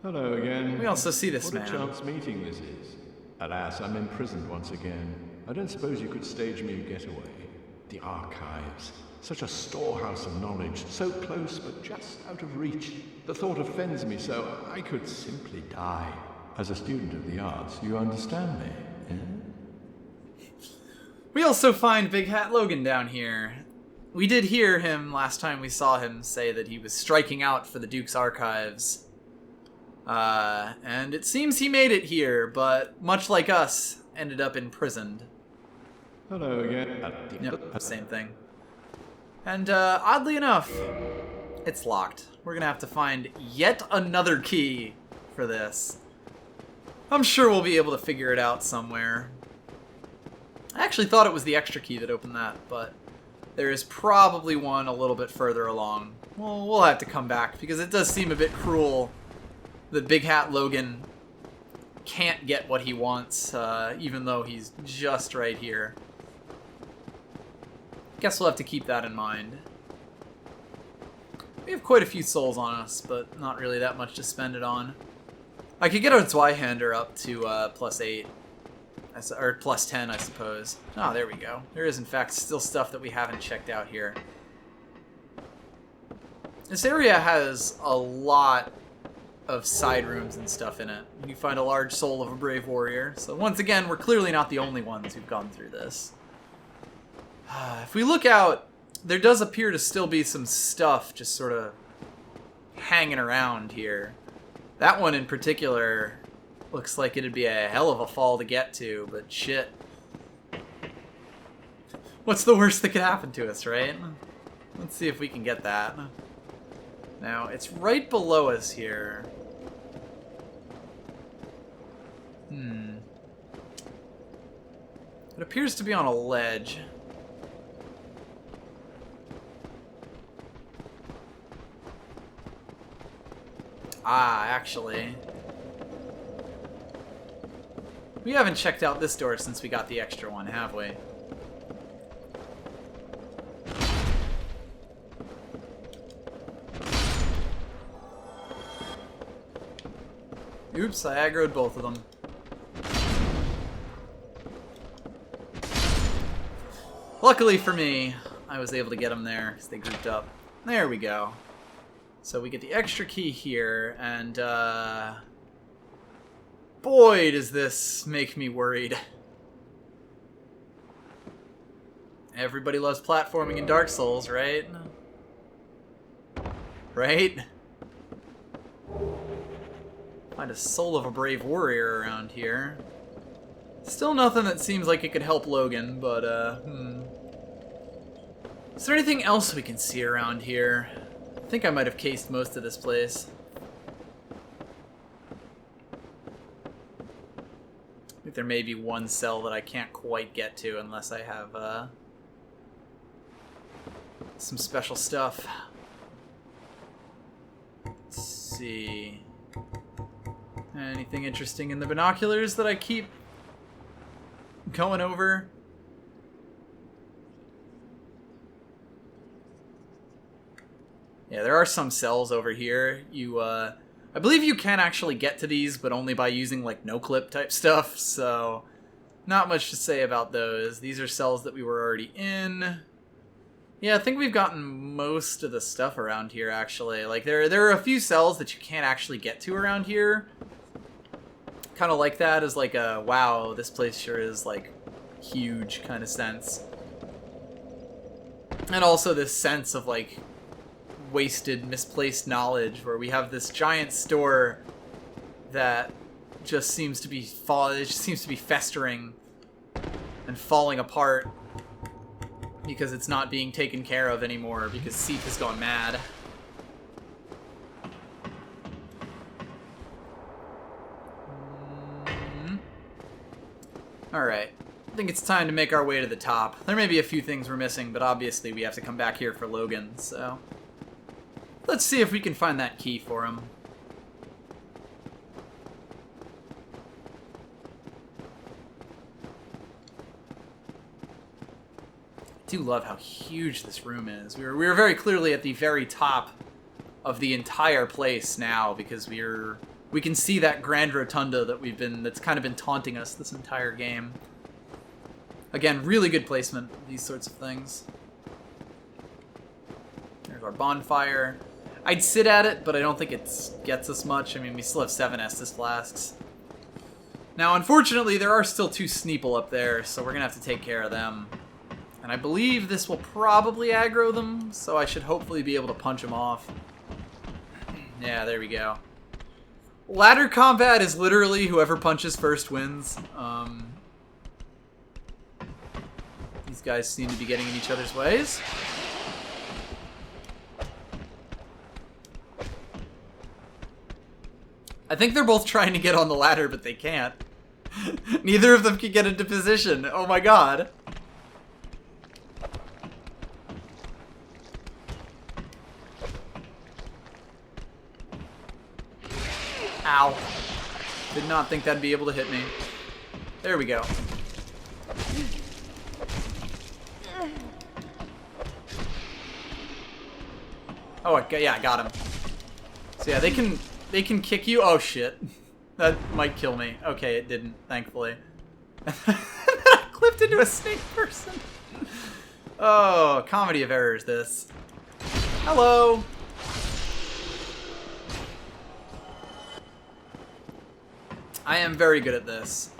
Hello again. We also see this what man. What a chance meeting this is. Alas, I'm imprisoned once again. I don't suppose you could stage me a getaway. The archives. Such a storehouse of knowledge. So close, but just out of reach. The thought offends me so. I could simply die. As a student of the arts, you understand me, eh? We also find Big Hat Logan down here. We did hear him last time we saw him say that he was striking out for the Duke's archives. And it seems he made it here, but much like us, ended up imprisoned. Hello again. Yep, same thing. And oddly enough, it's locked. We're gonna have to find yet another key for this. I'm sure we'll be able to figure it out somewhere. I actually thought it was the extra key that opened that, but there is probably one a little bit further along. Well, we'll have to come back, because it does seem a bit cruel that Big Hat Logan can't get what he wants, even though he's just right here. Guess we'll have to keep that in mind. We have quite a few souls on us, but not really that much to spend it on. I could get our Zweihander up to +8. Or +10, I suppose. Oh, there we go. There is, in fact, still stuff that we haven't checked out here. This area has a lot of side rooms and stuff in it. You find a large soul of a brave warrior. So once again, we're clearly not the only ones who've gone through this. If we look out, there does appear to still be some stuff just sort of hanging around here. That one in particular looks like it'd be a hell of a fall to get to, but shit. What's the worst that could happen to us, right? Let's see if we can get that. Now, it's right below us here. It appears to be on a ledge. Ah, actually. We haven't checked out this door since we got the extra one, have we? Oops, I aggroed both of them. Luckily for me, I was able to get them there because they grouped up. There we go. So we get the extra key here, and boy, does this make me worried. Everybody loves platforming in Dark Souls, right? Right? Find a soul of a brave warrior around here. Still nothing that seems like it could help Logan, but, Is there anything else we can see around here? I think I might have cased most of this place. I think there may be one cell that I can't quite get to unless I have, some special stuff. Let's see. Anything interesting in the binoculars that I keep going over? Yeah, there are some cells over here. I believe you can actually get to these, but only by using, like, no-clip type stuff, so not much to say about those. These are cells that we were already in. Yeah, I think we've gotten most of the stuff around here, actually. Like, there are a few cells that you can't actually get to around here. Kind of like that as, like, a, wow, this place sure is, like, huge kind of sense. And also this sense of, like, wasted, misplaced knowledge, where we have this giant store that just seems to be festering and falling apart because it's not being taken care of anymore because Seep has gone mad. Alright, I think it's time to make our way to the top. There may be a few things we're missing, but obviously we have to come back here for Logan, so let's see if we can find that key for him. I do love how huge this room is. We were very clearly at the very top of the entire place now because we're we can see that grand rotunda that's kind of been taunting us this entire game. Again, really good placement of these sorts of things. There's our bonfire. I'd sit at it, but I don't think it gets us much. I mean, we still have 7 Estus flasks. Now, unfortunately, there are still 2 Sneeple up there, so we're going to have to take care of them. And I believe this will probably aggro them, so I should hopefully be able to punch them off. Yeah, there we go. Ladder combat is literally whoever punches first wins. These guys seem to be getting in each other's ways. I think they're both trying to get on the ladder, but they can't. Neither of them can get into position. Oh my god. Ow. Did not think that'd be able to hit me. There we go. Oh, yeah, I got him. So yeah, they can kick you. Oh shit. That might kill me. Okay, it didn't, thankfully. I clipped into a snake person. Oh, comedy of errors, this. Hello. I am very good at this.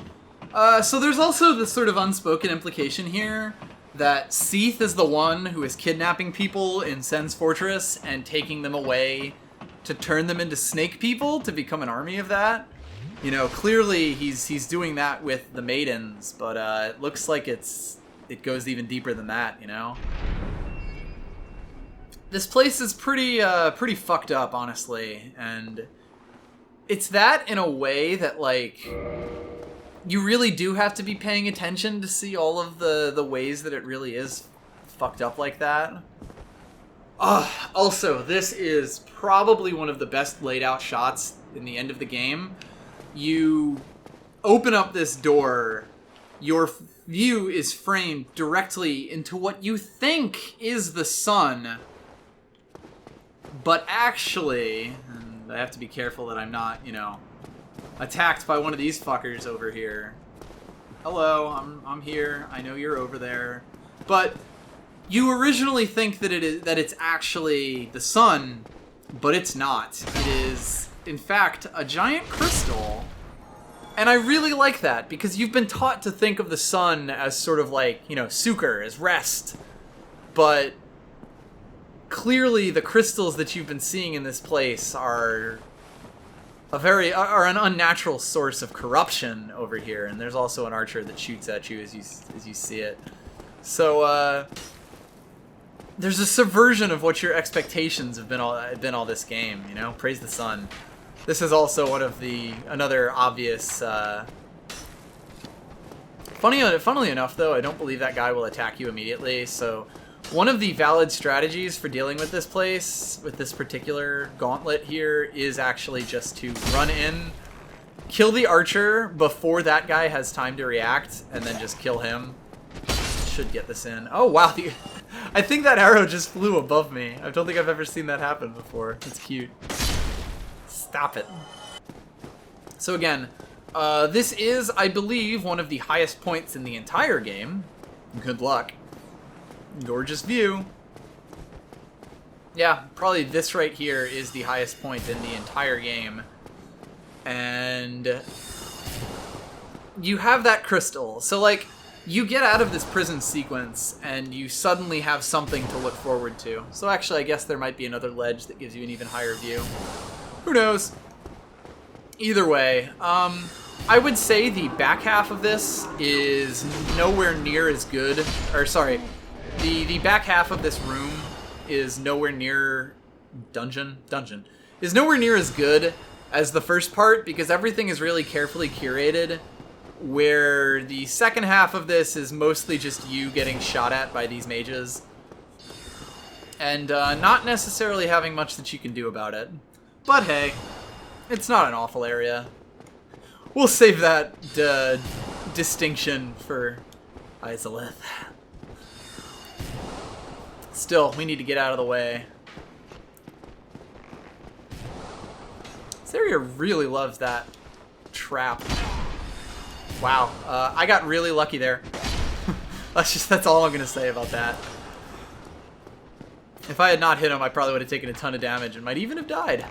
So there's also this sort of unspoken implication here that Seath is the one who is kidnapping people in Sen's Fortress and taking them away to turn them into snake people to become an army of that. You know, clearly he's doing that with the maidens, but it looks like it goes even deeper than that, you know? This place is pretty fucked up, honestly, and it's that in a way that, like, you really do have to be paying attention to see all of the ways that it really is fucked up like that. Also, this is probably one of the best laid out shots in the end of the game. You open up this door, your view is framed directly into what you think is the sun, but actually, and I have to be careful that I'm not, you know, attacked by one of these fuckers over here. Hello, I'm here. I know you're over there. But you originally think that it's actually the sun, but it's not. It is, in fact, a giant crystal. And I really like that, because you've been taught to think of the sun as sort of like, you know, sukkar, as rest. But clearly the crystals that you've been seeing in this place are an unnatural source of corruption over here, and there's also an archer that shoots at you as you see it. So there's a subversion of what your expectations have been all this game, you know? Praise the sun. This is also another obvious funnily enough though, I don't believe that guy will attack you immediately, so one of the valid strategies for dealing with this place, with this particular gauntlet here, is actually just to run in, kill the archer before that guy has time to react, and then just kill him. Should get this in. Oh wow, I think that arrow just flew above me. I don't think I've ever seen that happen before. It's cute. Stop it. So again, this is, I believe, one of the highest points in the entire game. Good luck. Gorgeous view. Yeah, probably this right here is the highest point in the entire game. And you have that crystal. So, like, you get out of this prison sequence and you suddenly have something to look forward to. So actually, I guess there might be another ledge that gives you an even higher view. Who knows? Either way, I would say the back half of this is nowhere near as good. Or, sorry. The back half of this room is nowhere near dungeon is nowhere near as good as the first part, because everything is really carefully curated, where the second half of this is mostly just you getting shot at by these mages and not necessarily having much that you can do about it. But hey, it's not an awful area. We'll save that distinction for Izalith. Still, we need to get out of the way. This area really loves that trap. Wow, I got really lucky there. That's all I'm gonna say about that. If I had not hit him, I probably would have taken a ton of damage and might even have died.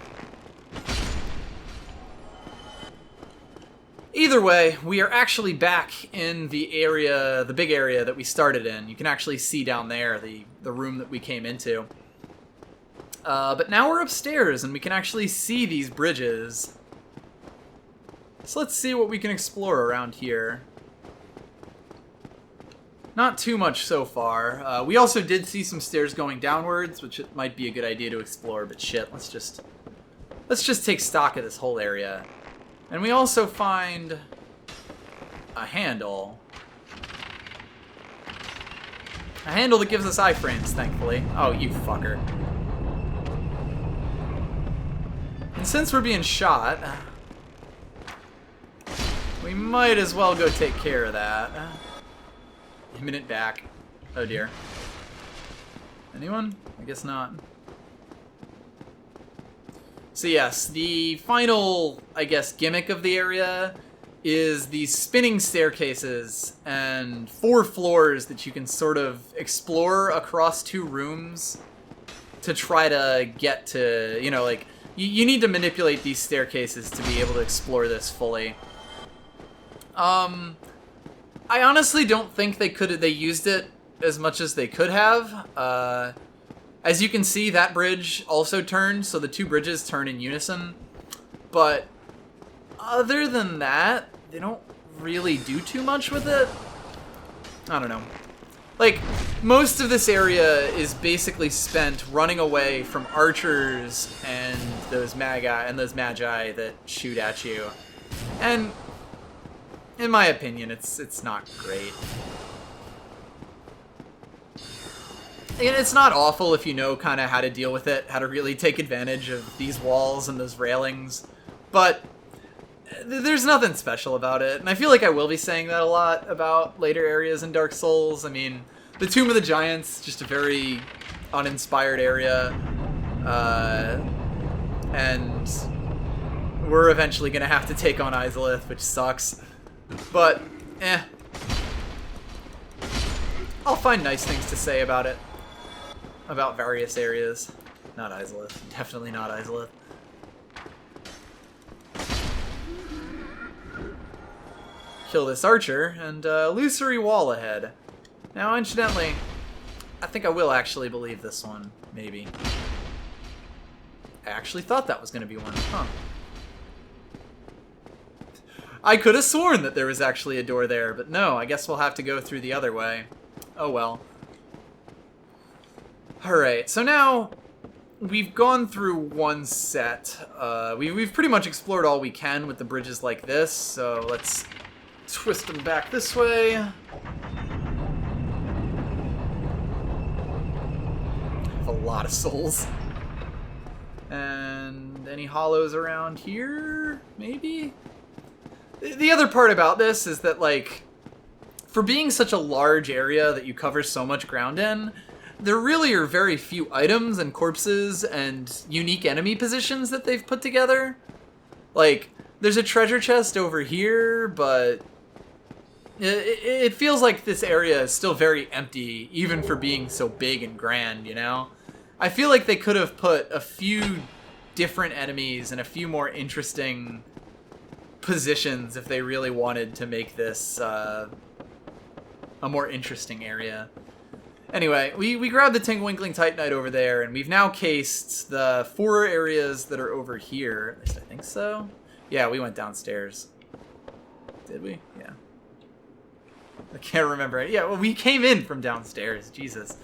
Either way, we are actually back in the area, the big area that we started in. You can actually see down there the room that we came into. But now we're upstairs and we can actually see these bridges. So let's see what we can explore around here. Not too much so far. We also did see some stairs going downwards, which it might be a good idea to explore, but shit, let's just take stock of this whole area. And we also find a handle. A handle that gives us iframes, thankfully. Oh, you fucker. And since we're being shot, we might as well go take care of that. A minute back. Oh dear. Anyone? I guess not. So yes, the final, I guess, gimmick of the area is these spinning staircases and 4 floors that you can sort of explore across 2 rooms to try to get to, you know, like, you need to manipulate these staircases to be able to explore this fully. I honestly don't think they used it as much as they could have. As you can see, that bridge also turned, so the 2 bridges turn in unison. But other than that, they don't really do too much with it. I don't know. Like, most of this area is basically spent running away from archers and those magi that shoot at you. And in my opinion, it's not great. And it's not awful if you know kind of how to deal with it, how to really take advantage of these walls and those railings, but there's nothing special about it, and I feel like I will be saying that a lot about later areas in Dark Souls. I mean, the Tomb of the Giants, just a very uninspired area, and we're eventually going to have to take on Izalith, which sucks, but, I'll find nice things to say about it. About various areas. Not Izalith. Definitely not Izalith. Kill this archer, and illusory wall ahead. Now, incidentally, I think I will actually believe this one. Maybe. I actually thought that was going to be one. Huh. I could have sworn that there was actually a door there, but no, I guess we'll have to go through the other way. Oh well. Alright, so now we've gone through one set. We've pretty much explored all we can with the bridges like this, so let's twist them back this way. Have a lot of souls. And any hollows around here? Maybe? The other part about this is that, like, for being such a large area that you cover so much ground in, there really are very few items and corpses and unique enemy positions that they've put together. Like, there's a treasure chest over here, but it feels like this area is still very empty, even for being so big and grand, you know? I feel like they could have put a few different enemies and a few more interesting positions if they really wanted to make this a more interesting area. Anyway, we grabbed the Tinkwinkling Titanite over there, and we've now cased the 4 areas that are over here. At least I think so. Yeah, we went downstairs. Did we? Yeah. I can't remember. Yeah, well, we came in from downstairs. Jesus.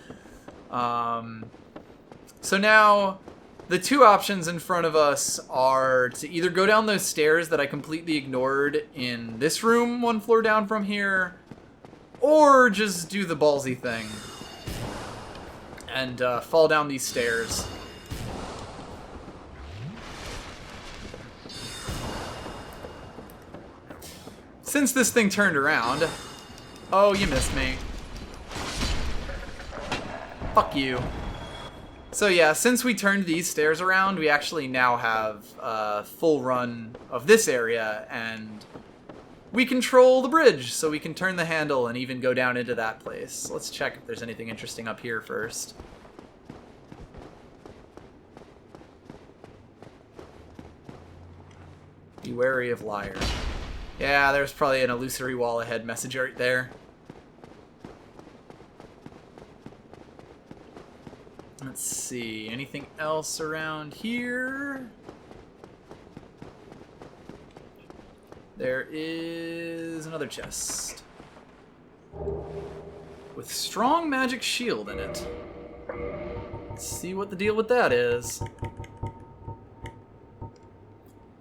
So now, the 2 options in front of us are to either go down those stairs that I completely ignored in this room, 1 floor down from here, or just do the ballsy thing and fall down these stairs. Since this thing turned around... Oh, you missed me. Fuck you. So yeah, since we turned these stairs around, we actually now have a full run of this area, and we control the bridge, so we can turn the handle and even go down into that place. Let's check if there's anything interesting up here first. Be wary of liar. Yeah, there's probably an illusory wall ahead message right there. Let's see, anything else around here? There is another chest with strong magic shield in it. Let's see what the deal with that is.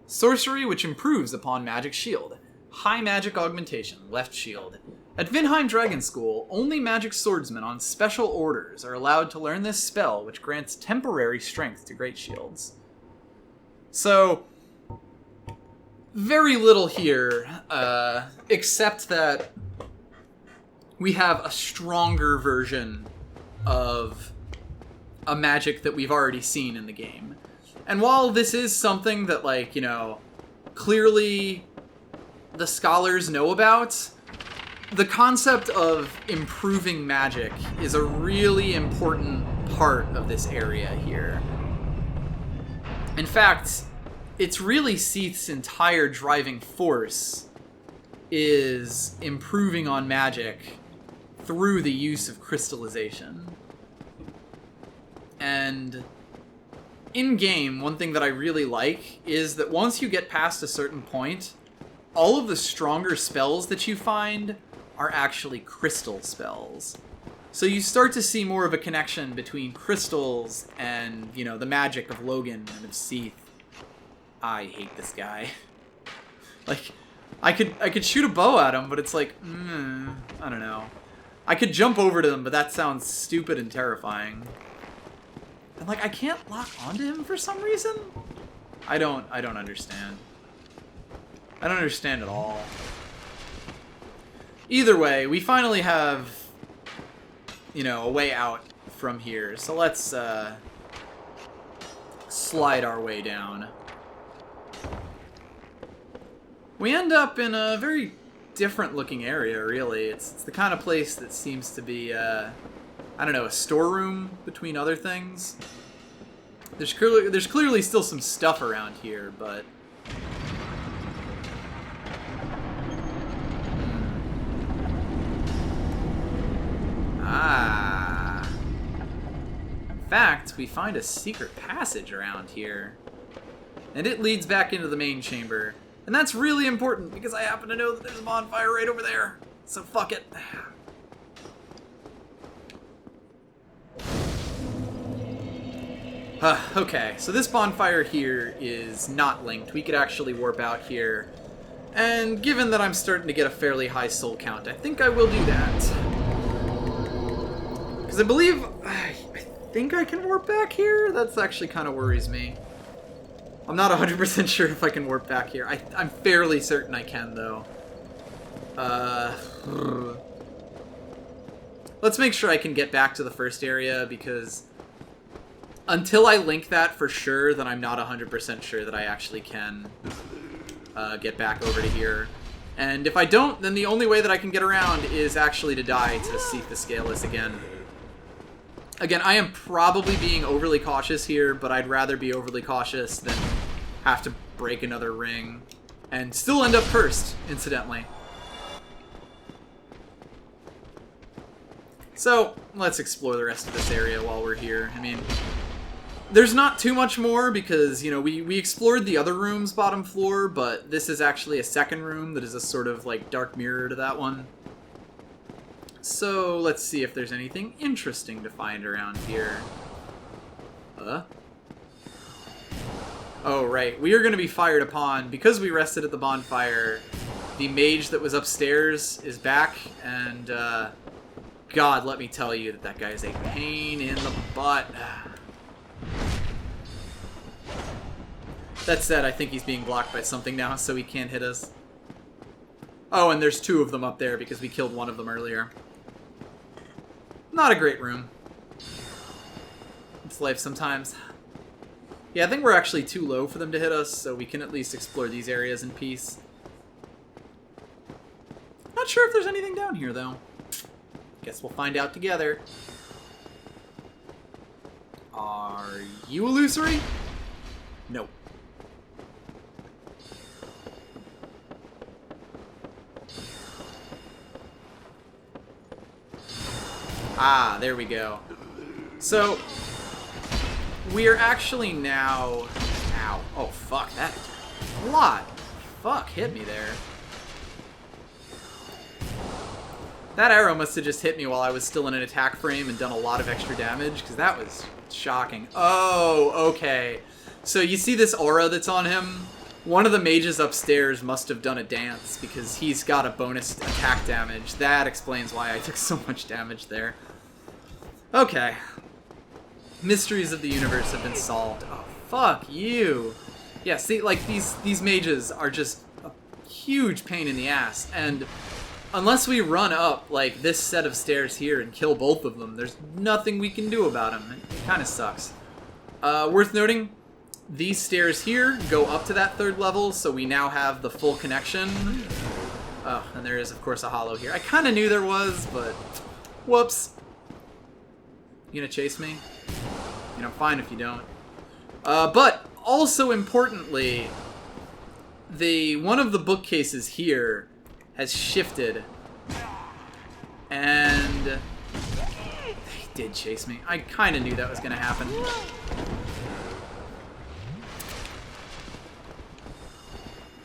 Sorcery which improves upon magic shield. High magic augmentation, left shield. At Vinheim Dragon School, only magic swordsmen on special orders are allowed to learn this spell, which grants temporary strength to great shields. So, very little here, except that we have a stronger version of a magic that we've already seen in the game. And while this is something that, like, you know, clearly the scholars know about, the concept of improving magic is a really important part of this area here. In fact, it's really Seath's entire driving force is improving on magic through the use of crystallization. And in-game, one thing that I really like is that once you get past a certain point, all of the stronger spells that you find are actually crystal spells. So you start to see more of a connection between crystals and, you know, the magic of Logan and of Seath. I hate this guy. Like, I could shoot a bow at him, but it's like, I don't know. I could jump over to them, but that sounds stupid and terrifying. And like, I can't lock onto him for some reason? I don't understand. I don't understand at all. Either way, we finally have, you know, a way out from here. So let's slide our way down. We end up in a very different looking area, really. It's the kind of place that seems to be, I don't know, a storeroom between other things. There's clearly still some stuff around here, but in fact, we find a secret passage around here. And it leads back into the main chamber. And that's really important because I happen to know that there's a bonfire right over there. So fuck it. Okay, so this bonfire here is not linked. We could actually warp out here. And given that I'm starting to get a fairly high soul count, I think I will do that. Because I think I can warp back here? That's actually kind of worries me. I'm not 100% sure if I can warp back here. I'm fairly certain I can, though. Let's make sure I can get back to the first area, because until I link that for sure, then I'm not 100% sure that I actually can get back over to here. And if I don't, then the only way that I can get around is actually to die to Seath the Scaleless again. Again, I am probably being overly cautious here, but I'd rather be overly cautious than have to break another ring and still end up cursed, incidentally. So, let's explore the rest of this area while we're here. I mean, there's not too much more because, you know, we explored the other room's bottom floor, but this is actually a second room that is a sort of, like, dark mirror to that one. So, let's see if there's anything interesting to find around here. Oh, right. We are going to be fired upon. Because we rested at the bonfire, the mage that was upstairs is back, and, God, let me tell you that that guy is a pain in the butt. That said, I think he's being blocked by something now, so he can't hit us. Oh, and there's two of them up there because we killed one of them earlier. Not a great room. It's life sometimes. Yeah, I think we're actually too low for them to hit us, so we can at least explore these areas in peace. Not sure if there's anything down here, though. Guess we'll find out together. Are you illusory? No. Ah, there we go. So, we are actually now... Ow. Oh, fuck, that a lot. Fuck, hit me there. That arrow must have just hit me while I was still in an attack frame and done a lot of extra damage, because that was shocking. Oh, okay. So you see this aura that's on him? One of the mages upstairs must have done a dance, because he's got a bonus attack damage. That explains why I took so much damage there. Okay. Mysteries of the universe have been solved. Oh, fuck you. Yeah, see, like, these mages are just a huge pain in the ass, and unless we run up, like, this set of stairs here and kill both of them, there's nothing we can do about them. It kind of sucks. Worth noting, these stairs here go up to that 3rd level, so we now have the full connection. Oh, and there is, of course, a hollow here. I kind of knew there was, but whoops. You gonna chase me? You know, fine if you don't. But also importantly, one of the bookcases here has shifted, and they did chase me. I kind of knew that was gonna happen.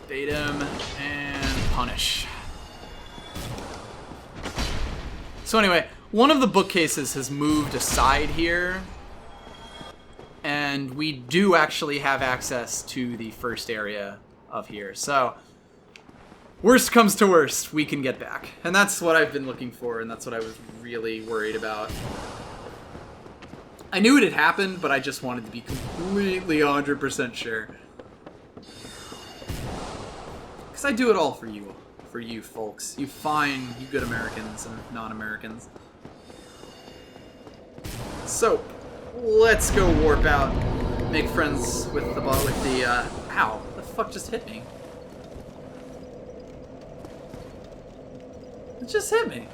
Bait him and punish. So anyway, one of the bookcases has moved aside here, and we do actually have access to the first area of here. So, worst comes to worst, we can get back. And that's what I've been looking for, and that's what I was really worried about. I knew it had happened, but I just wanted to be completely 100% sure. Because I do it all for you folks. You fine, you good Americans and non-Americans. So, let's go warp out, make friends with the ow, the fuck just hit me? It just hit me.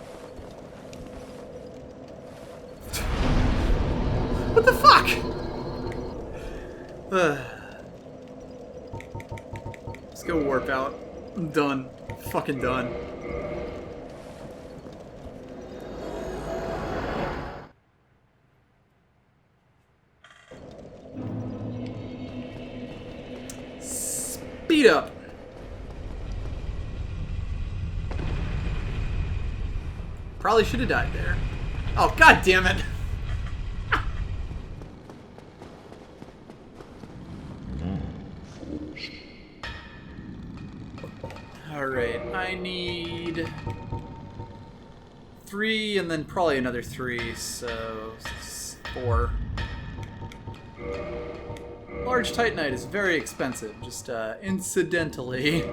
What the fuck? Let's go warp out. I'm done. Fucking done. Speed up. Probably should have died there. Oh, god damn it. Alright, I need 3 and then probably another 3, so 4. Large Titanite is very expensive, just incidentally.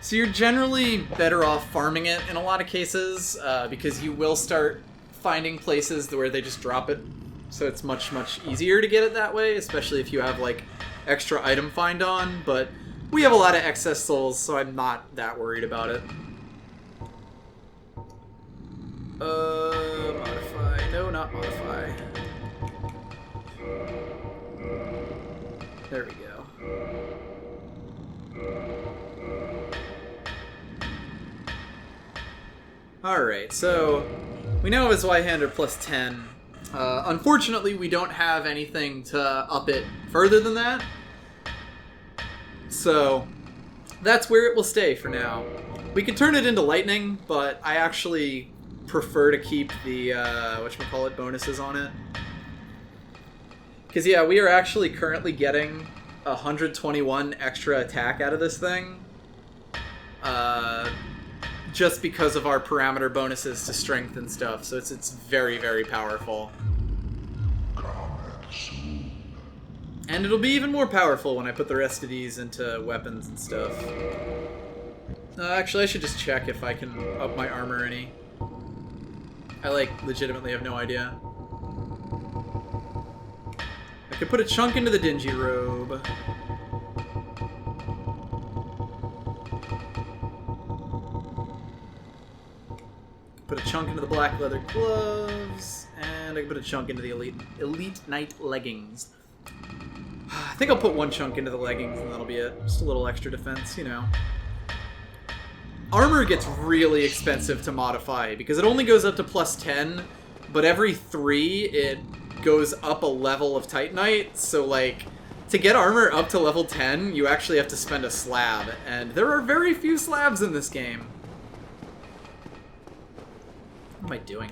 So you're generally better off farming it in a lot of cases, because you will start finding places where they just drop it. So it's much, much easier to get it that way, especially if you have, like, extra item find on, but we have a lot of excess souls, so I'm not that worried about it. Modify. No, not modify. There we go. Alright, so we know his Y-hander plus 10. Unfortunately, we don't have anything to up it further than that. So that's where it will stay for now. We could turn it into lightning, but I actually prefer to keep the, whatchamacallit, bonuses on it. Because, yeah, we are actually currently getting 121 extra attack out of this thing. Just because of our parameter bonuses to strength and stuff. So it's very, very powerful. And it'll be even more powerful when I put the rest of these into weapons and stuff. Actually, I should just check if I can up my armor any. I, like, legitimately have no idea. I could put a chunk into the dingy robe. Put a chunk into the black leather gloves, and I can put a chunk into the elite knight leggings. I think I'll put one chunk into the leggings, and that'll be it. Just a little extra defense, you know. Armor gets really expensive to modify because it only goes up to +10, but every 3 it goes up a level of Titanite. So like, to get armor up to level 10, you actually have to spend a slab, and there are very few slabs in this game. What am I doing?